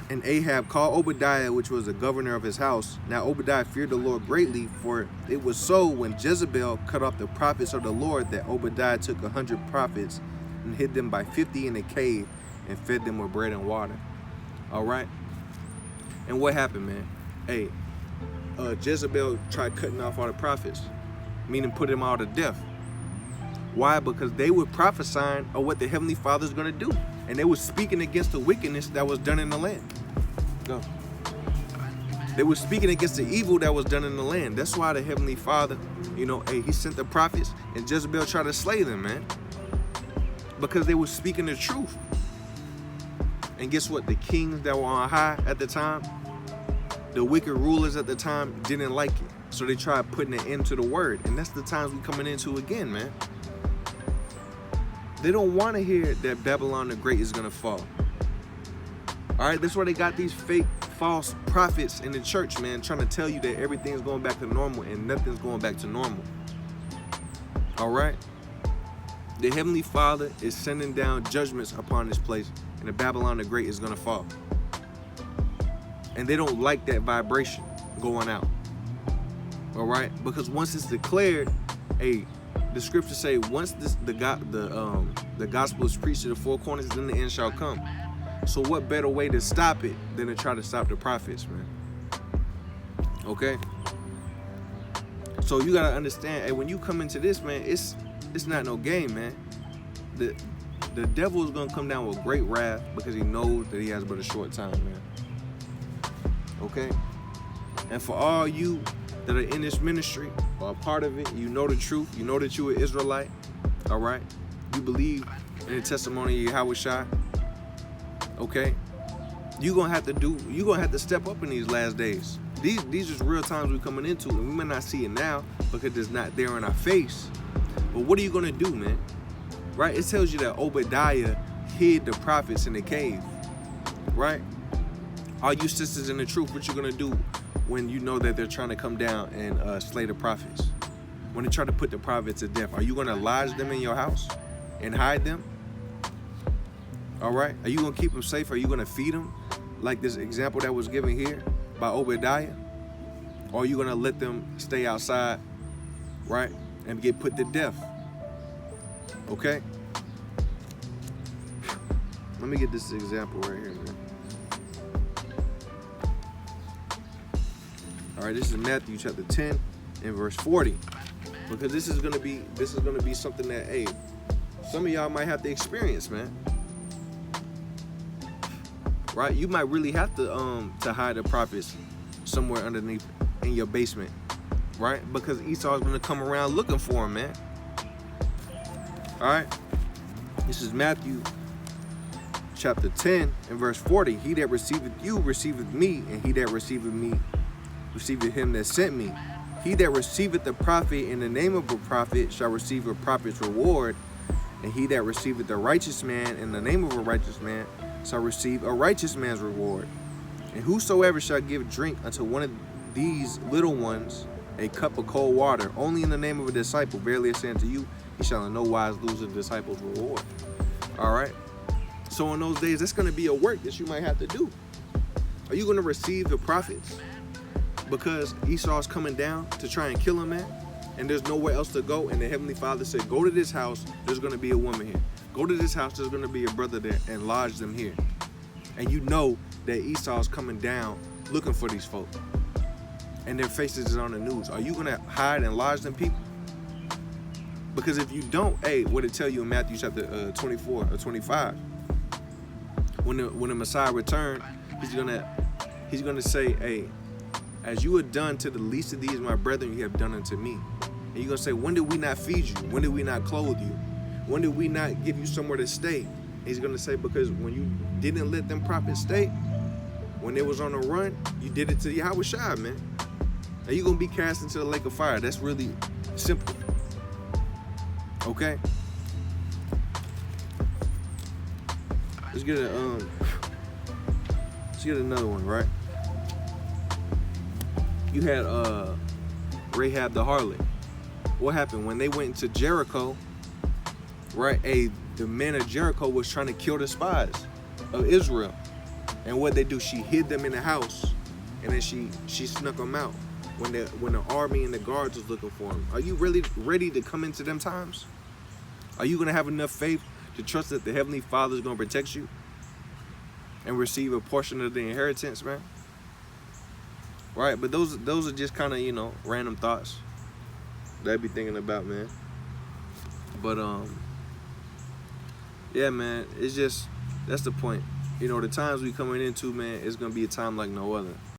And Ahab called Obadiah, which was the governor of his house. Now Obadiah feared the Lord greatly, for it was so when Jezebel cut off the prophets of the Lord that Obadiah took 100 prophets and hid them by 50 in a cave and fed them with bread and water. All right. And what happened, man? Hey, Jezebel tried cutting off all the prophets, meaning put them all to death. Why? Because they were prophesying of what the Heavenly Father is going to do. And they were speaking against the wickedness that was done in the land. Go. They were speaking against the evil that was done in the land. That's why the Heavenly Father, hey, he sent the prophets, and Jezebel tried to slay them, man. Because they were speaking the truth. And guess what? The kings that were on high at the time, the wicked rulers at the time didn't like it. So they tried putting an end to the word. And that's the times we're coming into again, man. They don't want to hear that Babylon the Great is going to fall. All right, that's why they got these fake, false prophets in the church, man, trying to tell you that everything's going back to normal, and nothing's going back to normal. All right? The Heavenly Father is sending down judgments upon this place, and the Babylon the Great is going to fall. And they don't like that vibration going out. All right? Because once it's declared, the scriptures say once the gospel is preached to the four corners, then the end shall come. So what better way to stop it than to try to stop the prophets, man? Okay? So you gotta understand, hey, when you come into this, man, it's not no game, man. The devil is gonna come down with great wrath because he knows that he has but a short time, man. Okay? And for all you that are in this ministry or a part of it, you know the truth, you know that you're an Israelite, all right? You believe in the testimony of Yahushua, okay? You're gonna have to step up in these last days. These is real times we're coming into, and we may not see it now because it's not there in our face. But what are you gonna do, man? Right? It tells you that Obadiah hid the prophets in the cave, right? All you sisters in the truth, what you gonna do when you know that they're trying to come down and slay the prophets? When they try to put the prophets to death, are you going to lodge them in your house and hide them? All right? Are you going to keep them safe? Are you going to feed them like this example that was given here by Obadiah? Or are you going to let them stay outside, right, and get put to death? Okay? Let me get this example right here, man. All right, this is Matthew chapter 10 and verse 40. Because this is gonna be something that, hey, some of y'all might have to experience, man. Right? You might really have to hide the prophets somewhere underneath in your basement, right? Because Esau's gonna come around looking for him, man. All right. This is Matthew chapter 10 and verse 40. He that receiveth you receiveth me, and he that receiveth me receiveth him that sent me. He that receiveth the prophet in the name of a prophet shall receive a prophet's reward, and he that receiveth the righteous man in the name of a righteous man shall receive a righteous man's reward. And whosoever shall give drink unto one of these little ones a cup of cold water, only in the name of a disciple, verily I say unto you, he shall in no wise lose a disciple's reward. All right? So in those days, that's going to be a work that you might have to do. Are you going to receive the prophets? Because Esau's coming down to try and kill him, man, and there's nowhere else to go, and the Heavenly Father said, go to this house, there's going to be a woman here. Go to this house, there's going to be a brother there, and lodge them here. And you know that Esau's coming down looking for these folk, and their faces is on the news. Are you going to hide and lodge them people? Because if you don't, hey, what it tell you in Matthew chapter 24 or 25, when the Messiah returned, he's gonna say, hey, as you have done to the least of these, my brethren, you have done unto me. And you're going to say, when did we not feed you? When did we not clothe you? When did we not give you somewhere to stay? And he's going to say, because when you didn't let them prophets stay, when they was on the run, you did it to Yahushua, man. Now you're going to be cast into the lake of fire. That's really simple. Okay? Let's get another one, right? You had Rahab the harlot. What happened when they went into Jericho? Right, the men of Jericho was trying to kill the spies of Israel, And what they do, she hid them in the house, and then she snuck them out when the army and the guards was looking for them. Are you really ready to come into them times? Are you gonna have enough faith to trust that the Heavenly Father is gonna protect you and receive a portion of the inheritance, man? Right? But those are just kind of, you know, random thoughts that I be thinking about, man. But yeah, man, it's just, that's the point. You know, the times we coming into, man, it's gonna be a time like no other.